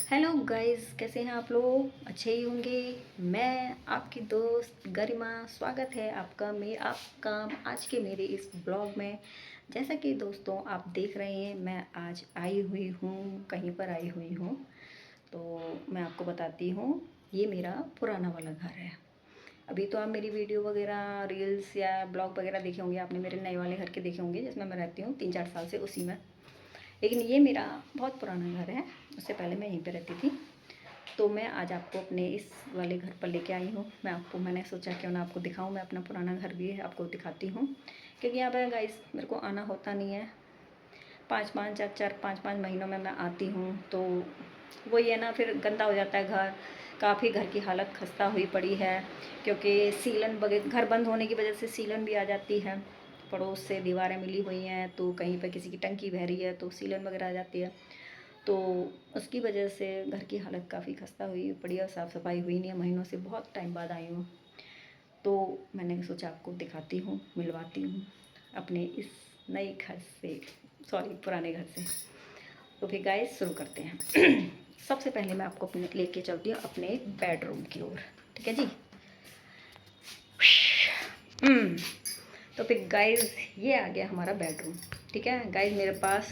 Hello guys, कैसे हैं आप लोग? अच्छे ही होंगे। मैं आपकी दोस्त गरिमा, स्वागत है आपका आज के मेरे इस ब्लॉग में। जैसा कि दोस्तों आप देख रहे हैं, मैं आज आई हुई हूँ, कहीं पर आई हुई हूँ। तो मैं आपको बताती हूँ, ये मेरा पुराना वाला घर है। अभी तो आप मेरी वीडियो वगैरह, रील्स या ब्लॉग वगैरह देखे होंगे आपने, मेरे नए वाले घर के देखे होंगे जिसमें मैं रहती हूँ 3-4 साल से उसी में। लेकिन ये मेरा बहुत पुराना घर है, उससे पहले मैं यहीं पे रहती थी। तो मैं आज आपको अपने इस वाले घर पर लेके आई हूँ। मैंने सोचा क्यों ना आपको दिखाऊँ, मैं अपना पुराना घर भी आपको दिखाती हूँ। क्योंकि यहाँ पर गाइस मेरे को आना होता नहीं है, 5-5 महीनों में मैं आती हूँ। तो वही है ना, फिर गंदा हो जाता है घर। काफ़ी घर की हालत खस्ता हुई पड़ी है, क्योंकि सीलन वगैरह घर बंद होने की वजह से सीलन भी आ जाती है। पड़ोस से दीवारें मिली हुई हैं, तो कहीं पर किसी की टंकी बह रही है तो सीलन वगैरह आ जाती है। तो उसकी वजह से घर की हालत काफ़ी खस्ता हुई पड़ी है, साफ़ सफाई हुई नहीं है महीनों से, बहुत टाइम बाद आई हूँ। तो मैंने सोचा आपको दिखाती हूँ, मिलवाती हूँ अपने इस नए घर से, सॉरी पुराने घर से। तो फिर गाइस शुरू करते हैं। सबसे पहले मैं आपको अपने लेके चलती हूँ अपने बेडरूम की ओर, ठीक है जी। तो फिर गाइस ये आ गया हमारा बेडरूम, ठीक है गाइस। मेरे पास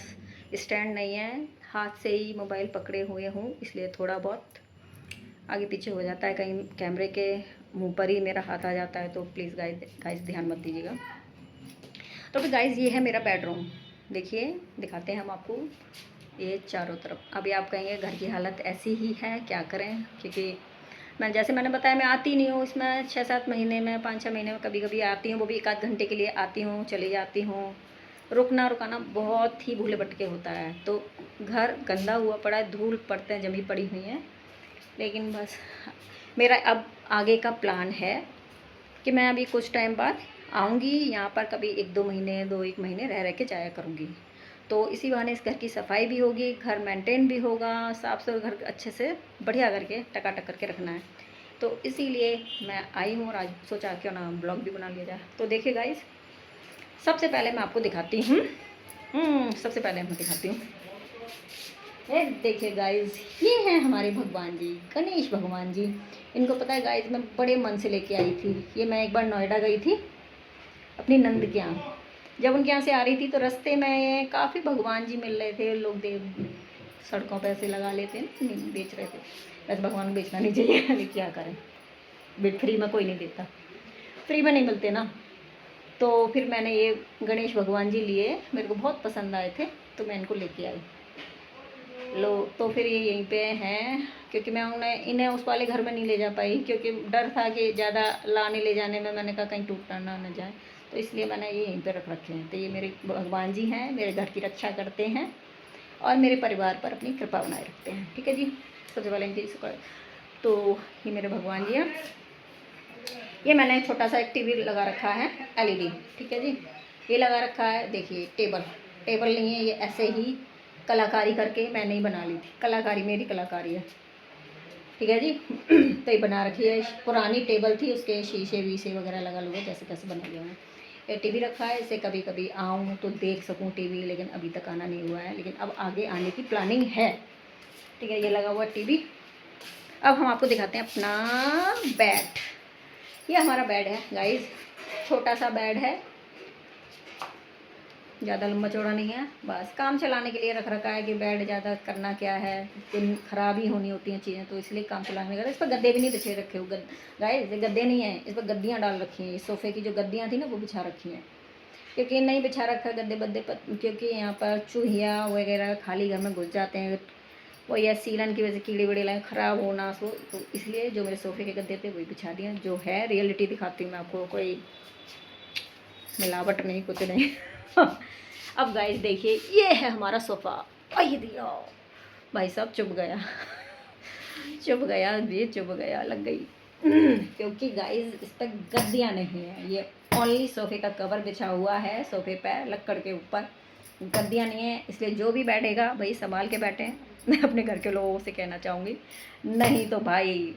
स्टैंड नहीं है, हाथ से ही मोबाइल पकड़े हुए हूँ, इसलिए थोड़ा बहुत आगे पीछे हो जाता है, कहीं कैमरे के मुंह पर ही मेरा हाथ आ जाता है, तो प्लीज़ गाइस ध्यान मत दीजिएगा। तो फिर गाइस ये है मेरा बेडरूम, देखिए दिखाते हैं हम आपको ये चारों तरफ। अभी आप कहेंगे घर की हालत ऐसी ही है, क्या करें, क्योंकि मैंने बताया मैं आती नहीं हूँ इसमें 6-7 महीने में, 5-6 महीने में कभी कभी आती हूँ, वो भी 1 आध घंटे के लिए आती हूँ, चली जाती हूँ। रुकना रुकाना बहुत ही भूले भटके होता है, तो घर गंदा हुआ पड़ा है, धूल पड़ते हैं जमी पड़ी हुई हैं। लेकिन बस मेरा अब आगे का प्लान है कि मैं अभी कुछ टाइम बाद आऊँगी यहाँ पर, कभी 1-2 महीने 2-1 महीने रह रह के जाया करूँगी। तो इसी बहाने इस घर की सफाई भी होगी, घर मेंटेन भी होगा, साफ़ सुथरा घर अच्छे से बढ़िया करके टकाटक करके रखना है। तो इसीलिए मैं आई हूँ और आज सोचा क्यों ना ब्लॉग भी बना लिया जाए। तो देखिए गाइस, सबसे पहले मैं आपको दिखाती हूँ, सबसे पहले मैं दिखाती हूँ, ये देखिए गाइस, ये हैं हमारे भगवान जी, गणेश भगवान जी। इनको पता है गाइस, मैं बड़े मन से लेके आई थी। ये मैं एक बार नोएडा गई थी अपनी नंद के यहाँ, जब उनके यहाँ से आ रही थी तो रास्ते में काफ़ी भगवान जी मिल रहे थे। लोग देव सड़कों पे ऐसे लगा लेते हैं, नहीं बेच रहे थे। वैसे भगवान को बेचना नहीं चाहिए, अभी क्या करें, फ्री में कोई नहीं देता, फ्री में नहीं मिलते ना। तो फिर मैंने ये गणेश भगवान जी लिए, मेरे को बहुत पसंद आए थे, तो मैं इनको लेके आई। लो, तो फिर ये यहीं पे हैं, क्योंकि मैं इन्हें उस वाले घर में नहीं ले जा पाई, क्योंकि डर था कि ज़्यादा लाने ले जाने में, मैंने कहा कहीं टूट ना न जाए, तो इसलिए मैंने ये यहीं पे रख रखे हैं। तो ये मेरे भगवान जी हैं, मेरे घर की रक्षा करते हैं और मेरे परिवार पर अपनी कृपा बनाए रखते हैं, ठीक है जी। सबसे पहले इनकी शुक्र। तो ये मेरे भगवान जी हैं। ये मैंने छोटा सा एक टीवी लगा रखा है, एलईडी, ठीक है जी। ये लगा रखा है, देखिए टेबल, टेबल नहीं है ये, ऐसे ही कलाकारी करके मैंने ही बना ली थी, कलाकारी मेरी कलाकारी है, ठीक है जी। तो ये बना रखी है, पुरानी टेबल थी, उसके शीशे वीशे वगैरह लगा लूँगा, जैसे तैसे बना लिया हूँ। ये टीवी रखा है, इसे कभी कभी आऊँ तो देख सकूँ टीवी, लेकिन अभी तक आना नहीं हुआ है, लेकिन अब आगे आने की प्लानिंग है, ठीक है। ये लगा हुआ टीवी। अब हम आपको दिखाते हैं अपना बेड। ये हमारा बेड है गाइस, छोटा सा बेड है, ज़्यादा लंबा चौड़ा नहीं है, बस काम चलाने के लिए रख रखा है कि बेड ज़्यादा करना क्या है, दिन ख़राब ही होनी होती हैं चीज़ें, तो इसलिए काम चलाने का। इस पर गद्दे भी नहीं बिछे रखे हो, गाइस ये गद्दे नहीं हैं, इस पर गद्दियाँ डाल रखी हैं। सोफ़े की जो गद्दियाँ थी ना वो बिछा रखी हैं, क्योंकि नहीं बिछा रखा गद्दे बद्दे पर, क्योंकि यहाँ पर चूहिया वगैरह खाली घर में घुस जाते हैं, वो या सीलन की वजह से कीड़े वीड़े लाए ख़राब होना, सो तो इसलिए जो मेरे सोफ़े के गद्दे थे वही बिछा दिए। जो है रियलिटी दिखाती हूँ मैं आपको, कोई मिलावट नहीं, कुछ नहीं। अब गाइस देखिए, ये है हमारा सोफ़ा। आई दिया भाई साहब, चुप गया, चुप गया ये, चुप गया, लग गई। क्योंकि गाइस इस पर गद्दियाँ नहीं है, ये ओनली सोफ़े का कवर बिछा हुआ है, सोफ़े पर लक्कड़ के ऊपर, गद्दियाँ नहीं है, इसलिए जो भी बैठेगा भाई संभाल के बैठें। मैं अपने घर के लोगों से कहना चाहूँगी, नहीं तो भाई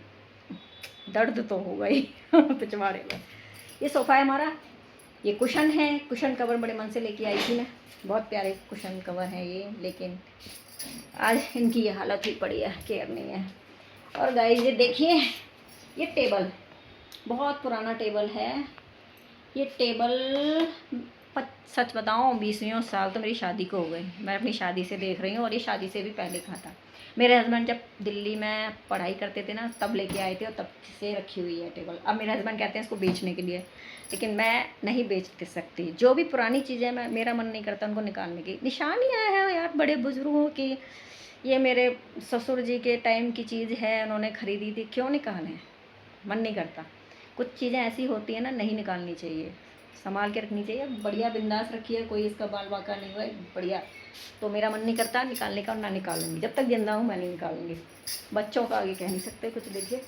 दर्द तो होगा ही पिछवाड़े में। ये सोफ़ा है हमारा, ये कुशन है, कुशन कवर बड़े मन से लेके आई थी मैं, बहुत प्यारे कुशन कवर हैं ये, लेकिन आज इनकी ये हालत हुई पड़ी है, केयर नहीं है। और गाइस ये देखिए, ये टेबल बहुत पुराना टेबल है। ये टेबल सच बताऊँ 20 साल तो मेरी शादी को हो गए, मैं अपनी शादी से देख रही हूँ, और ये शादी से भी पहले का था। मेरे हस्बैंड जब दिल्ली में पढ़ाई करते थे ना, तब लेके आए थे, और तब से रखी हुई है टेबल। अब मेरे हस्बैंड कहते हैं इसको बेचने के लिए, लेकिन मैं नहीं बेच सकती। जो भी पुरानी चीज़ें मैं, मेरा मन नहीं करता उनको निकालने की। निशानियाँ हैं यार बड़े बुजुर्गों की, ये मेरे ससुर जी के टाइम की चीज़ है, उन्होंने ख़रीदी थी, क्यों निकालें, मन नहीं करता। कुछ चीज़ें ऐसी होती हैं ना, नहीं निकालनी चाहिए, संभाल के रखनी चाहिए। बढ़िया बिंदास रखी है, कोई इसका बाल बाका नहीं हुआ है, बढ़िया। तो मेरा मन नहीं करता निकालने का, और ना निकालूंगी, जब तक जिंदा हूँ मैं नहीं निकालूंगी। बच्चों का आगे कह नहीं सकते कुछ। देखिए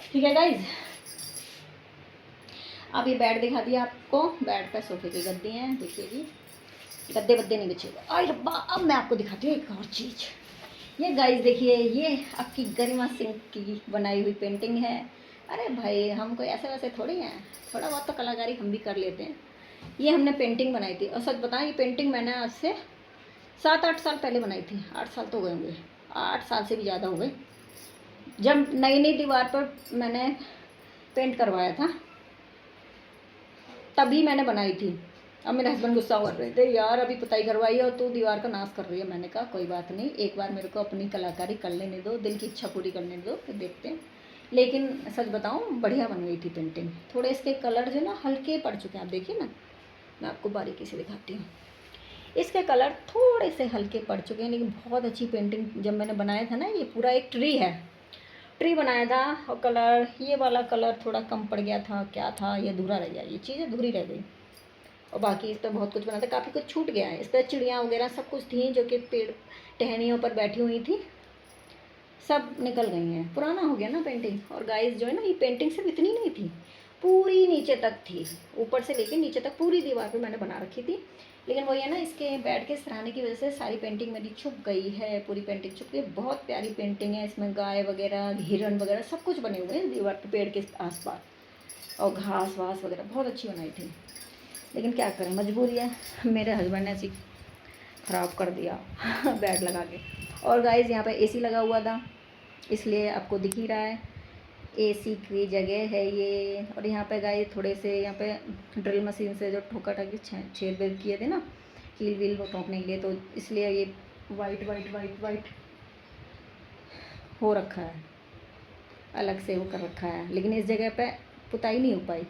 ठीक है गाइज, अब ये बेड दिखा दिया आपको। बेड पे सोफे की गद्दी हैं, देखिए जी, गद्दे बद्दे नहीं बिछे हुए। अरे रब्बा, अब मैं आपको दिखाती हूँ एक और चीज़। ये गाइस देखिए, ये आपकी गरिमा सिंह की बनाई हुई पेंटिंग है। अरे भाई, हम कोई ऐसे वैसे थोड़ी हैं, थोड़ा बहुत तो कलाकारी हम भी कर लेते हैं। ये हमने पेंटिंग बनाई थी, और सच बताएं ये पेंटिंग मैंने आज से 7-8 साल पहले बनाई थी। 8 साल तो हो गए होंगे, 8 साल से भी ज़्यादा हो गए। जब नई नई दीवार पर मैंने पेंट करवाया था, तभी मैंने बनाई थी। अब मेरे हस्बैंड गुस्सा कर रहे थे, यार अभी पुताई करवाई और तू दीवार का नाश कर रही है। मैंने कहा कोई बात नहीं, एक बार मेरे को अपनी कलाकारी कर लेने दो, दिल की इच्छा पूरी करने दो, फिर देखते हैं। लेकिन सच बताऊं, बढ़िया बन गई थी पेंटिंग। थोड़े इसके कलर जो ना हल्के पड़ चुके हैं, आप देखिए ना, मैं आपको बारीकी से दिखाती हूँ। इसके कलर थोड़े से हल्के पड़ चुके हैं, लेकिन बहुत अच्छी पेंटिंग। जब मैंने बनाया था ना, ये पूरा एक ट्री है, ट्री बनाया था, और कलर ये वाला कलर थोड़ा कम पड़ गया था, क्या था ये अधूरा रह गया, ये चीज़ अधूरी रह गई। और बाकी इस पर बहुत कुछ बना था, काफ़ी कुछ छूट गया है। इस पर चिड़ियाँ वगैरह सब कुछ थी, जो कि पेड़ टहनियों पर बैठी हुई थी, सब निकल गई हैं, पुराना हो गया ना पेंटिंग। और गाइस जो है ना, ये पेंटिंग सिर्फ इतनी नहीं थी, पूरी नीचे तक थी, ऊपर से लेके नीचे तक पूरी दीवार पे मैंने बना रखी थी। लेकिन वही है ना, इसके बेड के सराहने की वजह से सारी पेंटिंग मेरी छुप गई है, पूरी पेंटिंग छुप गई। बहुत प्यारी पेंटिंग है, इसमें गाय वगैरह, हिरन वगैरह सब कुछ बने हुए हैं दीवार पे, पेड़ के आसपास, और घास वास वगैरह बहुत अच्छी बनाई थी। लेकिन क्या करें, मजबूरी है, मेरे हस्बैंड ने ऐसी ख़राब कर दिया बेड लगा के। और गाइस यहाँ पे एसी लगा हुआ था, इसलिए आपको दिख ही रहा है, एसी की जगह है ये। और यहाँ पे गाइस थोड़े से, यहाँ पे ड्रिल मशीन से जो ठोका ठाकी छेद वेद किए थे ना, कील वील वो ठोकने के लिए, तो इसलिए ये वाइट वाइट वाइट वाइट हो रखा है, अलग से वो कर रखा है। लेकिन इस जगह पे पुताई नहीं हो पाई,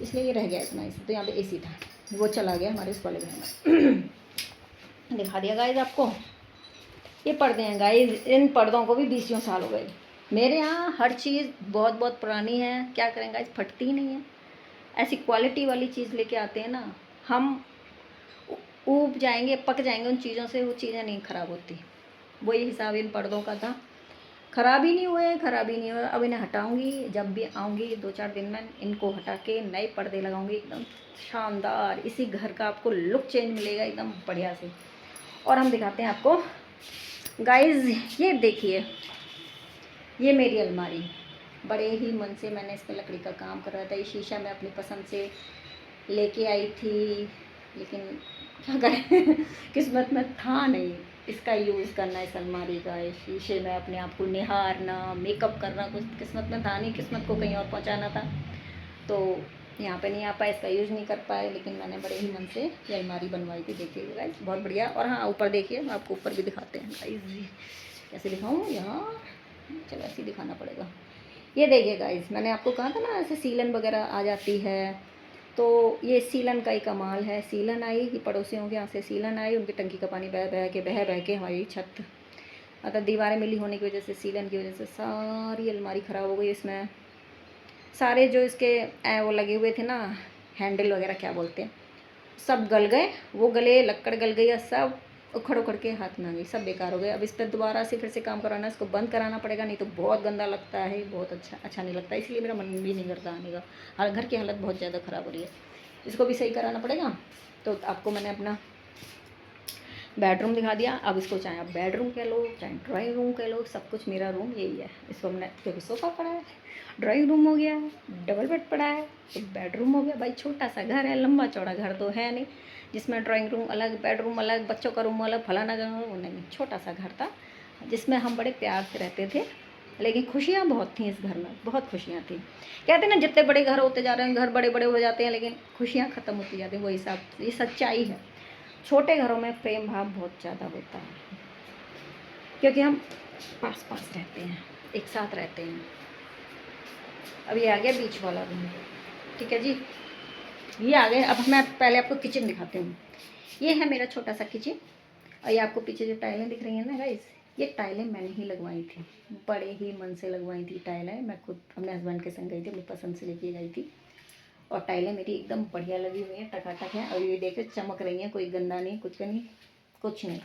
इसलिए ये रह गया इतना। इसे तो यहाँ पे एसी था, वो चला गया हमारे इस वाले घर में। दिखा दिया गाइस आपको। ये पर्दे हैं गाइस, इन पर्दों को भी 20 साल हो गए। मेरे यहाँ हर चीज़ बहुत बहुत पुरानी है, क्या करें गाइस, फटती ही नहीं है। ऐसी क्वालिटी वाली चीज़ लेके आते हैं ना, हम ऊब जाएंगे, पक जाएंगे उन चीज़ों से, वो चीज़ें नहीं ख़राब होती। वही हिसाब इन पर्दों का था, ख़राब ही नहीं हुए, ख़राब ही नहीं हुए। अब इन्हें हटाऊंगी, जब भी आऊँगी 2-4 दिन में इनको हटा के नए पर्दे लगाऊंगी, एकदम शानदार। इसी घर का आपको लुक चेंज मिलेगा एकदम बढ़िया से। और हम दिखाते हैं आपको गाइस, ये देखिए, ये मेरी अलमारी, बड़े ही मन से मैंने इस पर लकड़ी का काम करवाया था। ये शीशा मैं अपनी पसंद से लेके आई थी, लेकिन क्या करें किस्मत में था नहीं इसका यूज़ करना, इस अलमारी का, इस शीशे में अपने आप को निहारना, मेकअप करना, कुछ किस्मत में था नहीं, किस्मत को कहीं और पहुंचाना था। तो यहाँ पे नहीं आ पाए, इसका यूज़ नहीं कर पाए। लेकिन मैंने बड़े ही मन से ये अलमारी बनवाई थी, देखिए गाइस, बहुत बढ़िया। और हाँ, ऊपर देखिए, मैं आपको ऊपर भी दिखाते हैं गाइस, कैसे दिखाऊँ, यहाँ चलो ऐसे ही दिखाना पड़ेगा। ये देखिए गाइस, मैंने आपको कहा था ना ऐसे सीलन वगैरह आ जाती है, तो ये सीलन का ही कमाल है। सीलन आई, ये पड़ोसियों के यहाँ से सीलन आई, उनकी टंकी का पानी बह के हमारी छत, मतलब दीवारें मिली होने की वजह से, सीलन की वजह से सारी अलमारी ख़राब हो गई। इसमें सारे जो इसके वो लगे हुए थे ना, हैंडल वगैरह क्या बोलते हैं, सब गल गए, वो गले, लक्कड़ गल गई, और सब उखड़ उखड़ के हाथ में आ गई, सब बेकार हो गए। अब इस पर दोबारा से फिर से काम कराना, इसको बंद कराना पड़ेगा, नहीं तो बहुत गंदा लगता है, बहुत अच्छा नहीं लगता, इसलिए मेरा मन भी नहीं करता आने का। घर की हालत बहुत ज़्यादा ख़राब हो रही है, इसको भी सही कराना पड़ेगा। तो आपको मैंने अपना बेडरूम दिखा दिया। अब इसको चाहे आप बेडरूम कह लो, चाहे ड्राइंग रूम कह लो, सब कुछ मेरा रूम यही है। इसको हमने, क्योंकि सोफ़ा पड़ा है, ड्राइंग रूम हो गया, डबल बेड पड़ा है, एक बेडरूम हो गया। भाई छोटा सा घर है, लंबा चौड़ा घर तो है नहीं, जिसमें ड्राइंग रूम अलग, बेडरूम अलग, बच्चों का रूम अलग, फलाना वो नहीं, छोटा सा घर था जिसमें हम बड़े प्यार से रहते थे। लेकिन खुशियाँ बहुत थीं इस घर में, बहुत खुशियाँ थीं। कहते हैं ना जितने बड़े घर होते जा रहे हैं, घर बड़े बड़े हो जाते हैं, लेकिन खुशियाँ ख़त्म होती जाती हैं, वो हिसाब, ये सच्चाई है। छोटे घरों में प्रेम भाव बहुत ज़्यादा होता है, क्योंकि हम पास पास रहते हैं, एक साथ रहते हैं। अब ये आ गया बीच वाला रूम, ठीक है जी, ये आ गए। अब मैं पहले आपको किचन दिखाती हूँ। ये है मेरा छोटा सा किचन, और ये आपको पीछे जो टाइलें दिख रही हैं ना गाइस, ये टाइलें मैंने ही लगवाई थी, बड़े ही मन से लगवाई थी टाइलें। मैं खुद अपने हस्बैंड के संग गई थी, अपनी पसंद से लेके गई थी, और टाइलें मेरी एकदम बढ़िया लगी हुई हैं, टकाटक हैं। और ये देखो चमक रही हैं, कोई गंदा नहीं, कुछ नहीं, कुछ नहीं।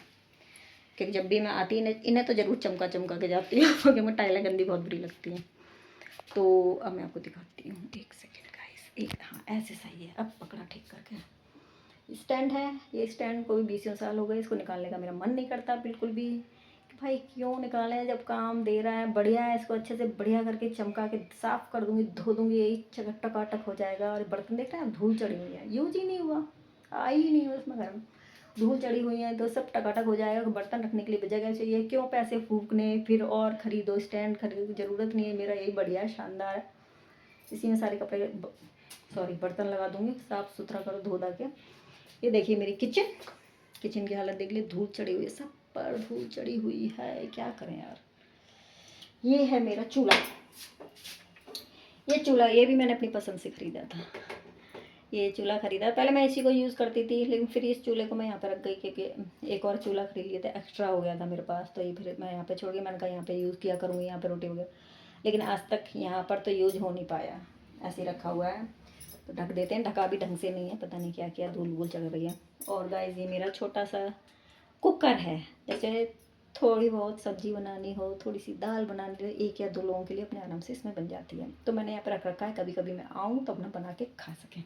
क्योंकि जब भी मैं आती इन्हें तो ज़रूर चमका चमका के जाती हूँ क्योंकि मुझे टाइलें गंदी बहुत बुरी लगती हैं। तो अब मैं आपको दिखाती हूँ, एक सेकेंड गाइस, एक, हाँ ऐसे सही है, अब पकड़ा ठीक करके। स्टैंड है, ये स्टैंड को भी 20 साल हो गए, इसको निकालने का मेरा मन नहीं करता बिल्कुल भी, कि भाई क्यों निकालें जब काम दे रहा है, बढ़िया है। इसको अच्छे से बढ़िया करके चमका के साफ़ कर दूँगी, धो दूँगी, यही टकाटक हो जाएगा। और बर्तन देख रहे हैं धूल चढ़ी हुई है, यूज ही नहीं हुआ, आई ही नहीं हुआ इसमें, घर में धूल चढ़ी हुई है, तो सब टकाटक हो जाएगा। बर्तन रखने के लिए जगह चाहिए, क्यों पैसे फूकने फिर और ख़रीदो, स्टैंड खरीदने की ज़रूरत नहीं है। मेरा यही बढ़िया शानदार है, इसी में सारे कपड़े सॉरी बर्तन लगा दूँगी, साफ़ सुथरा करो धो धा के। ये देखिए मेरी किचन, किचन की हालत देख ली, धूल चढ़ी हुई है, सब पर धूल चढ़ी हुई है, क्या करें यार। ये है मेरा चूल्हा, ये चूल्हा ये भी मैंने अपनी पसंद से ख़रीदा था। ये चूल्हा ख़रीदा, पहले मैं इसी को यूज़ करती थी, लेकिन फिर इस चूल्हे को मैं यहाँ पर रख गई क्योंकि एक और चूल्हा खरीद लिया था, एक्स्ट्रा हो गया था मेरे पास, तो ये फिर मैं यहाँ पे छोड़ गई। मैंने कहा यहाँ पे यूज़ किया करूँगी, यहाँ पे रोटी वगैरह, लेकिन आज तक यहाँ पर तो यूज हो नहीं पाया, ऐसे ही रखा हुआ है। तो ढक देते हैं, ढका भी ढंग से नहीं है, पता नहीं क्या क्या धूल वूल चढ़ रही है। और गाइस ये मेरा छोटा सा कुकर है, जैसे थोड़ी बहुत सब्जी बनानी हो, थोड़ी सी दाल बनानी हो, एक या दो लोगों के लिए अपने आराम से इसमें बन जाती है। तो मैंने यहाँ पर रख रखा है, कभी कभी मैं आऊँ तो अपना बना के खा सकें।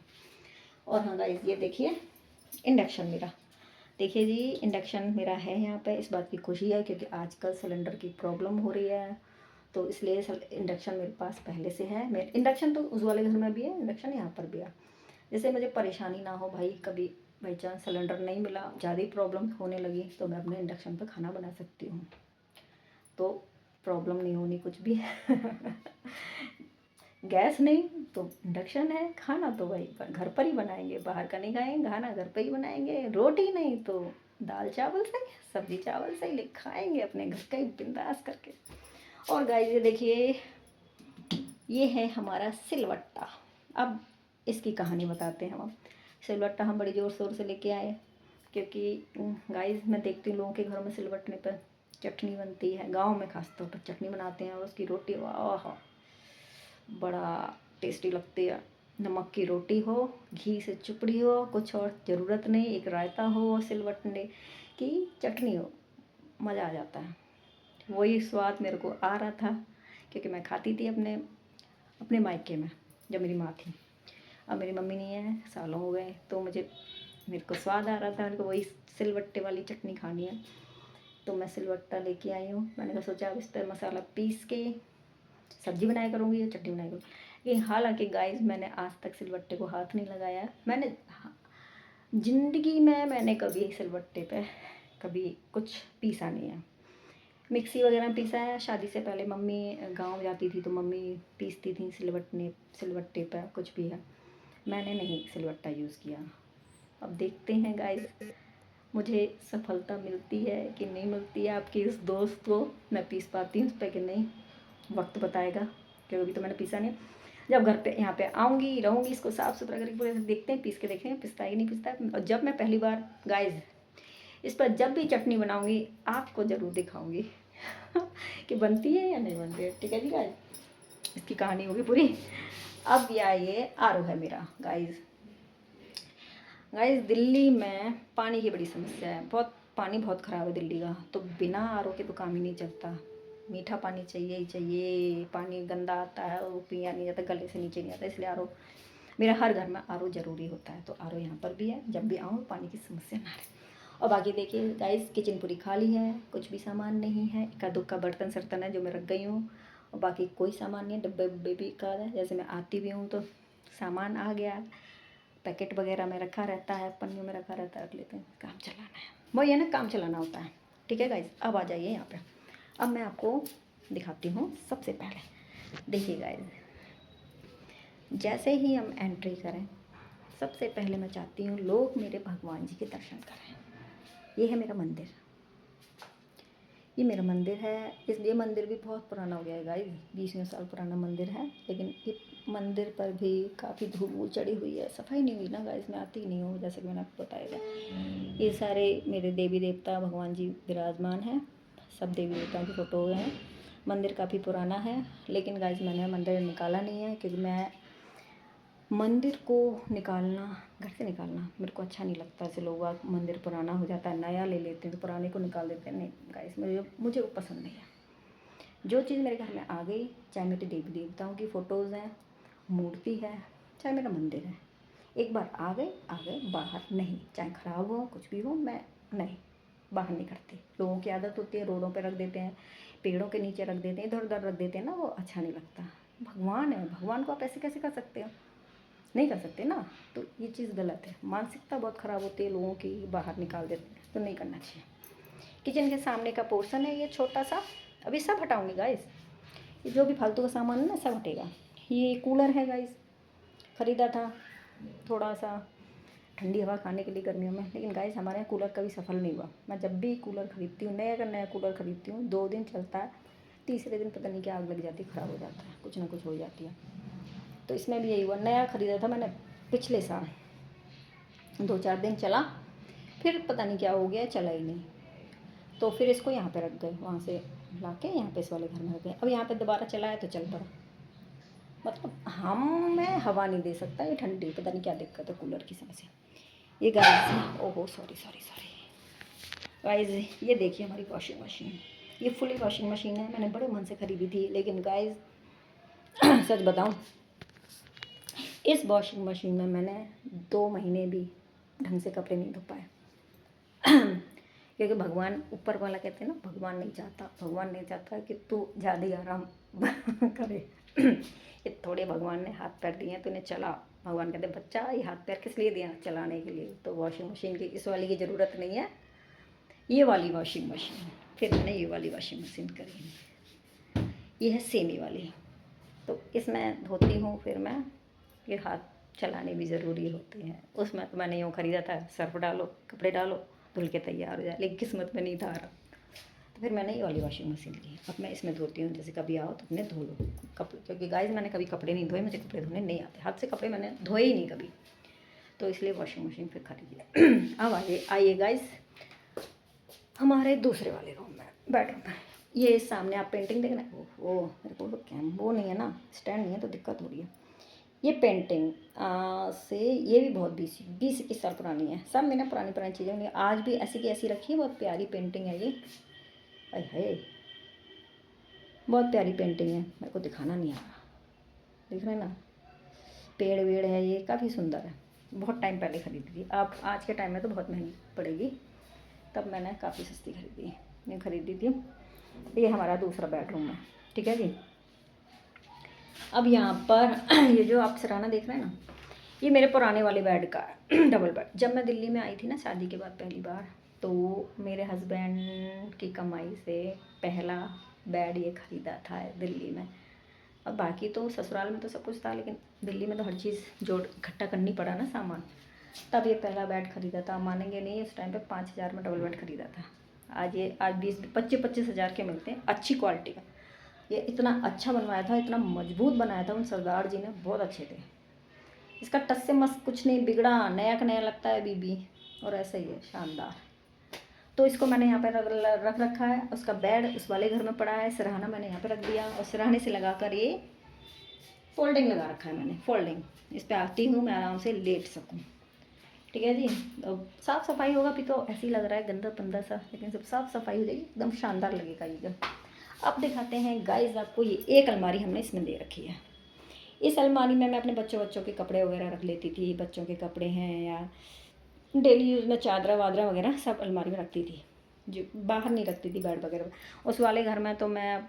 और हाँ गाइस ये देखिए इंडक्शन मेरा, देखिए जी इंडक्शन मेरा है यहाँ पे। इस बात की खुशी है क्योंकि आजकल सिलेंडर की प्रॉब्लम हो रही है, तो इसलिए इंडक्शन मेरे पास पहले से है। मेरे इंडक्शन तो उस वाले घर में भी है, इंडक्शन यहाँ पर भी है, जैसे मुझे परेशानी ना हो भाई, कभी बाई चांस सिलेंडर नहीं मिला, ज़्यादा ही प्रॉब्लम होने लगी, तो मैं अपने इंडक्शन पर खाना बना सकती हूँ, तो प्रॉब्लम नहीं होनी कुछ भी गैस नहीं तो इंडक्शन है, खाना तो भाई घर पर ही बनाएंगे, बाहर का नहीं खाएंगे, खाना घर पर ही बनाएंगे। रोटी नहीं तो दाल चावल सही, सब्जी चावल सही, ले खाएंगे अपने घर का ही बिंदास करके। और गाइस ये देखिए ये है हमारा सिलवट्टा। अब इसकी कहानी बताते हैं हम। सिलवट्टा हम बड़ी ज़ोर शोर से लेके आए, क्योंकि गाइस मैं देखती हूँ लोगों के घरों में सिलवट्टे पर चटनी बनती है, गांव में खासतौर पर चटनी बनाते हैं, और उसकी रोटी वाह बड़ा टेस्टी लगती है। नमक की रोटी हो, घी से चुपड़ी हो, कुछ और ज़रूरत नहीं, एक रायता हो, सिलवट्टे की चटनी हो, मज़ा आ जाता है। वही स्वाद मेरे को आ रहा था क्योंकि मैं खाती थी अपने अपने मायके में जब मेरी माँ थी। अब मेरी मम्मी नहीं है, सालों हो गए, तो मेरे को स्वाद आ रहा था, मेरे को वही सिलवट्टे वाली चटनी खानी है, तो मैं सिलवट्टा लेके आई हूँ। मैंने कहा सोचा अब इस पर मसाला पीस के सब्जी बनाया करूँगी या चटनी बनाया करूँगी। लेकिन हालांकि गाइस मैंने आज तक सिलवट्टे को हाथ नहीं लगाया, मैंने ज़िंदगी में मैंने कभी सिलवट्टे पे कभी कुछ पीसा नहीं है। मिक्सी वगैरह में पीसा है, शादी से पहले मम्मी गांव जाती थी तो मम्मी पीसती थी सिलवट्टे पर कुछ भी है, मैंने नहीं सिलवट्टा यूज़ किया। अब देखते हैं गाइस मुझे सफलता मिलती है कि नहीं मिलती है, आपकी इस दोस्त को मैं पीस पाती हूँ उस पर कि नहीं, वक्त बताएगा, क्योंकि अभी तो मैंने पीसा नहीं। जब घर पे यहाँ पे आऊँगी रहूँगी, इसको साफ़ सुथरा करके पूरे देखते हैं, पीस के देखेंगे पिसता है कि नहीं पिसता है। और जब मैं पहली बार गाइस इस पर जब भी चटनी बनाऊँगी आपको ज़रूर दिखाऊँगी कि बनती है या नहीं बनती है, ठीक है जी गाइस। इसकी कहानी होगी पूरी। अब ये आरो है मेरा गाइस। दिल्ली में पानी की बड़ी समस्या है, बहुत पानी बहुत ख़राब है दिल्ली का, तो बिना आरो के तो काम ही नहीं चलता। मीठा पानी चाहिए ही चाहिए, पानी गंदा आता है वो पिया नहीं जाता, गले से नीचे नहीं आता, इसलिए आरो मेरा हर घर में आरो ज़रूरी होता है। तो आरो यहाँ पर भी है, जब भी आऊँ पानी की समस्या ना रहे। और बाकी देखिए गाइस किचन पूरी खाली है, कुछ भी सामान नहीं है, इक्का दुक्का बर्तन सर्तन है जो मैं रख गई हूँ, और बाकी कोई सामान नहीं है। डब्बे उब्बे भी का है, जैसे मैं आती भी हूँ तो सामान आ गया, पैकेट वगैरह में रखा रहता है, पन्नियों में रखा रहता है, रख लेते हैं, काम चलाना है, वही है ना, काम चलाना होता है। ठीक है गाइस, अब आ जाइए यहाँ पे। अब मैं आपको दिखाती हूँ। सबसे पहले देखिए गाइस, जैसे ही हम एंट्री करें, सबसे पहले मैं चाहती हूँ लोग मेरे भगवान जी के दर्शन करें। ये है मेरा मंदिर, ये मेरा मंदिर है। ये मंदिर भी बहुत पुराना हो गया है गाइस, 20 साल पुराना मंदिर है, लेकिन ये मंदिर पर भी काफ़ी धूल वूल चढ़ी हुई है, सफाई नहीं हुई ना गाइस, मैं आती ही नहीं हूँ, जैसे कि मैंने आपको बताया था। ये सारे मेरे देवी देवता भगवान जी विराजमान हैं, सब देवी देवताओं की फ़ोटो हैं। मंदिर काफ़ी पुराना है, लेकिन गाइस मैंने मंदिर निकाला नहीं है, क्योंकि मैं मंदिर को निकालना, घर से निकालना मेरे को अच्छा नहीं लगता। ऐसे लोग मंदिर पुराना हो जाता है, नया ले लेते हैं तो पुराने को निकाल देते हैं। नहीं गाइस, मुझे वो पसंद नहीं है। जो चीज़ मेरे घर में आ गई, चाहे मेरे देवी देवताओं की फ़ोटोज़ हैं, मूर्ति है, चाहे मेरा मंदिर है, एक बार आ गए, बाहर नहीं। चाहे ख़राब हो, कुछ भी हो, मैं नहीं बाहर नहीं करती। लोगों की आदत होती है, रोडों पे रख देते हैं, पेड़ों के नीचे रख देते हैं, इधर उधर रख देते हैं ना, वो अच्छा नहीं लगता। भगवान है, भगवान को आप ऐसे कैसे कर सकते हो? नहीं कर सकते ना, तो ये चीज़ गलत है। मानसिकता बहुत ख़राब होती है लोगों की, बाहर निकाल देते हैं, तो नहीं करना चाहिए। किचन के सामने का पोर्शन है ये छोटा सा, अभी सब हटाऊंगी गाइस, ये जो भी फालतू का सामान है ना सब हटेगा। ये कूलर है गाइस, ख़रीदा था थोड़ा सा ठंडी हवा खाने के लिए गर्मियों में, लेकिन गाइस हमारे यहाँ कूलर कभी सफल नहीं हुआ। मैं जब भी कूलर ख़रीदती हूँ, नया अगर नया कूलर ख़रीदती हूँ, 2 दिन चलता है, तीसरे दिन पता नहीं क्या आग लग जाती है, ख़राब हो जाता है, कुछ ना कुछ हो जाती है। तो इसमें भी यही हुआ, नया ख़रीदा था मैंने पिछले साल, 2-4 दिन चला, फिर पता नहीं क्या हो गया, चला ही नहीं। तो फिर इसको यहाँ पे रख गए, वहाँ से ला के यहाँ पे इस वाले घर में रख गए। अब यहाँ पे दोबारा चला है तो चल पड़ा। मतलब मैं हवा नहीं दे सकता, ये ठंडी, पता नहीं क्या दिक्कत है कूलर की समझ से। ये गाइस, ओहो सॉरी गाइस, ये देखिए हमारी वॉशिंग मशीन, ये फुली वॉशिंग मशीन है, मैंने बड़े मन से ख़रीदी थी, लेकिन गाइस सच बताऊँ, इस वॉशिंग मशीन में मैंने 2 महीने भी ढंग से कपड़े नहीं धो पाए। क्योंकि भगवान ऊपर वाला कहते हैं ना, भगवान नहीं चाहता कि तू ज़्यादा ही आराम करे। ये थोड़े भगवान ने हाथ पैर दिए हैं तो इन्हें चला। भगवान कहते बच्चा, ये हाथ पैर किस लिए दिया? चलाने के लिए। तो वॉशिंग मशीन की इस वाली की ज़रूरत नहीं है, ये वाली वॉशिंग मशीन। फिर मैंने ये वाली वॉशिंग मशीन करी, ये है सेमी वाली, तो इसमें धोती हूँ। फिर मैं ये हाथ चलाने भी ज़रूरी होते हैं। उसमें तो मैंने यूँ ख़रीदा था, सर्फ डालो, कपड़े डालो, धुल के तैयार हो जाए, लेकिन किस्मत में नहीं था रहा। तो फिर मैंने ये वाली वॉशिंग मशीन ली। अब मैं इसमें धोती हूँ, जैसे कभी आओ तो अपने धो लो कपड़े, क्योंकि गाइस मैंने कभी कपड़े नहीं धोए, मुझे कपड़े धोने नहीं आते, हाथ से कपड़े मैंने धोए ही नहीं कभी, तो इसलिए वॉशिंग मशीन फिर खरीदी। अब आइए गाइस हमारे दूसरे वाले रूम में, बेडरूम में। ये सामने आप पेंटिंग देखना, वो मेरे को वो नहीं है ना, स्टैंड नहीं है, तो दिक्कत हो रही है। ये पेंटिंग से ये भी बहुत 20-21 साल पुरानी है। सब मैंने पुरानी चीज़ें होंगी, आज भी ऐसी की ऐसी रखी है। बहुत प्यारी पेंटिंग है ये, है बहुत प्यारी पेंटिंग है, मेरे को दिखाना नहीं आ रहा, देख रहे हैं ना, पेड़ वेड़ है, ये काफ़ी सुंदर है। बहुत टाइम पहले ख़रीदी थी, अब आज के टाइम में तो बहुत महंगी पड़ेगी, तब मैंने काफ़ी सस्ती खरीदी थी। ये हमारा दूसरा बेडरूम है, ठीक है जी। अब यहाँ पर ये जो आप सराहना देख रहे हैं ना, ये मेरे पुराने वाले बेड का है, डबल बेड। जब मैं दिल्ली में आई थी ना शादी के बाद पहली बार, तो मेरे हस्बैंड की कमाई से पहला बेड ये ख़रीदा था दिल्ली में। अब बाकी तो ससुराल में तो सब कुछ था, लेकिन दिल्ली में तो हर चीज़ जोड़ इकट्ठा करनी पड़ा ना सामान, तब ये पहला बेड ख़रीदा था। मानेंगे नहीं, इस टाइम पे 5,000 में डबल बेड ख़रीदा था। आज 20-25 हज़ार के मिलते हैं, अच्छी क्वालिटी का। ये इतना अच्छा बनवाया था, इतना मजबूत बनाया था उन सरदार जी ने, बहुत अच्छे थे। इसका टस से मस कुछ नहीं बिगड़ा, नया का नया लगता है बीबी, और ऐसा ही है, शानदार। तो इसको मैंने यहाँ पे रख रखा है। उसका बेड उस वाले घर में पड़ा है, सिरहाना मैंने यहाँ पे रख दिया, और सिरहाने से लगाकर ये फोल्डिंग लगा रखा है मैंने, फोल्डिंग। इस पर आती हूँ मैं आराम से लेट सकूँ, ठीक है जी। तो साफ़ सफाई होगा, भी तो ऐसे ही लग रहा है गंदा पंदा सा, लेकिन जब साफ़ सफाई हो जाएगी एकदम शानदार लगेगा ये जब। अब दिखाते हैं गाइस आपको, ये एक अलमारी हमने इसमें दे रखी है। इस अलमारी में मैं अपने बच्चों के कपड़े वगैरह रख लेती थी, बच्चों के कपड़े हैं या डेली यूज़ में चादरा वादरा वगैरह सब अलमारी में रखती थी, जो बाहर नहीं रखती थी बेड वगैरह। उस वाले घर में तो मैं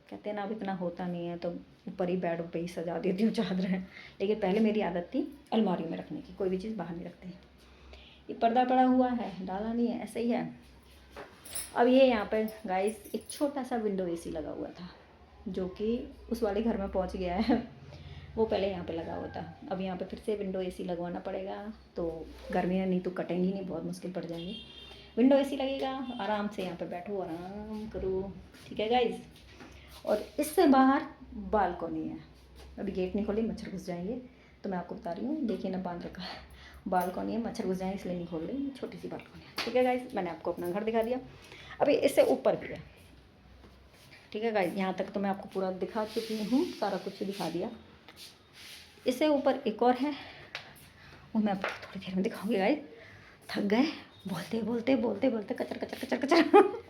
कहते हैं ना, अब इतना होता नहीं है तो ऊपर ही बेड पे ही सजा देती हूँ चादरें। लेकिन पहले मेरी आदत थी अलमारी में रखने की, कोई भी चीज़ बाहर नहीं रखती। ये पर्दा पड़ा हुआ है, डाला नहीं है, ऐसे ही है। अब ये यहाँ पर गाइस एक छोटा सा विंडो एसी लगा हुआ था, जो कि उस वाले घर में पहुँच गया है। वो पहले यहाँ पे लगा हुआ था, अब यहाँ पे फिर से विंडो एसी लगवाना पड़ेगा। तो गर्मियाँ नहीं तो कटेंगी नहीं, बहुत मुश्किल पड़ जाएंगी। विंडो एसी लगेगा, आराम से यहाँ पे बैठो, आराम करो, ठीक है गाइस। और इससे बाहर बालकनी है, अभी गेट नहीं खोली, मच्छर घुस जाएंगे, तो मैं आपको बता रही हूँ, देखिए ना बांध रखा है, बालकनी है, मच्छर घुस जाएंगे इसलिए नहीं खोल रही, छोटी सी बालकनी है, ठीक है गाइस। मैंने आपको अपना घर दिखा दिया, अभी इससे ऊपर भी है, ठीक है गाइस। यहाँ तक तो मैं आपको पूरा दिखा चुकी हूँ, सारा कुछ दिखा दिया। इससे ऊपर एक और है, वो मैं आपको थोड़ी देर में दिखाऊंगी गाइस। थक गए बोलते बोलते बोलते बोलते, कचर कचर कचर कचर।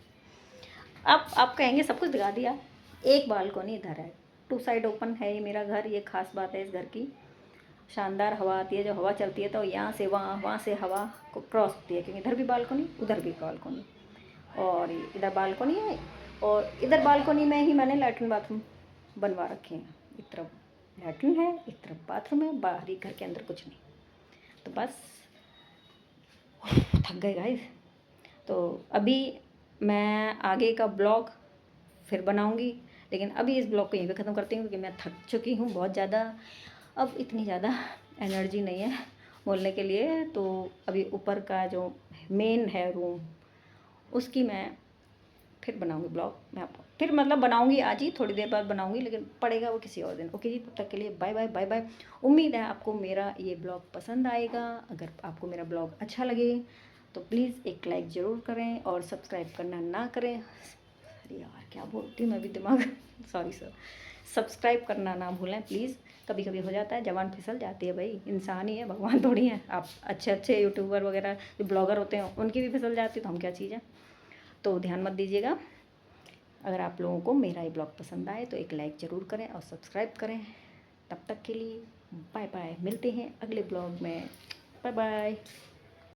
आप कहेंगे सब कुछ दिखा दिया। एक बालकनी इधर है, 2 साइड ओपन है ये मेरा घर। ये खास बात है इस घर की, शानदार हवा आती है। जो हवा चलती है तो यहाँ से वहाँ, वहाँ से हवा को क्रॉस होती है, क्योंकि इधर भी बालकनी, उधर भी बालकनी, और इधर बालकनी है। और इधर बालकनी में ही मैंने लैट्रिन बाथरूम बनवा रखे हैं। एक तरफ लैट्रिन है, एक तरफ बाथरूम है, बाहरी घर के अंदर कुछ नहीं। तो बस थक गए गाइस। तो अभी मैं आगे का ब्लॉग फिर बनाऊंगी, लेकिन अभी इस ब्लॉग को यहीं पे ख़त्म करती हूँ, क्योंकि मैं थक चुकी हूँ बहुत ज़्यादा। अब इतनी ज़्यादा एनर्जी नहीं है बोलने के लिए। तो अभी ऊपर का जो मेन है रूम, उसकी मैं फिर बनाऊंगी ब्लॉग। मैं आपको फिर मतलब बनाऊंगी, आज ही थोड़ी देर बाद बनाऊंगी, लेकिन पड़ेगा वो किसी और दिन। ओके जी, तब तक के लिए बाय बाय बाय बाय। उम्मीद है आपको मेरा ये ब्लॉग पसंद आएगा। अगर आपको मेरा ब्लॉग अच्छा लगे तो प्लीज़ एक लाइक ज़रूर करें, और सब्सक्राइब करना ना करें। अरे यार क्या बोलती हूँ मैं भी, दिमाग सॉरी सर। सब्सक्राइब करना ना भूलें प्लीज़। कभी कभी हो जाता है, जवान फिसल जाती है भाई, इंसान ही है, भगवान थोड़ी है। आप अच्छे अच्छे यूट्यूबर वगैरह जो ब्लॉगर होते हैं उनकी भी फिसल जाती है, तो हम क्या चीज़ है। तो ध्यान मत दीजिएगा। अगर आप लोगों को मेरा ये ब्लॉग पसंद आए तो एक लाइक ज़रूर करें और सब्सक्राइब करें। तब तक के लिए बाय बाय, मिलते हैं अगले ब्लॉग में। Bye bye.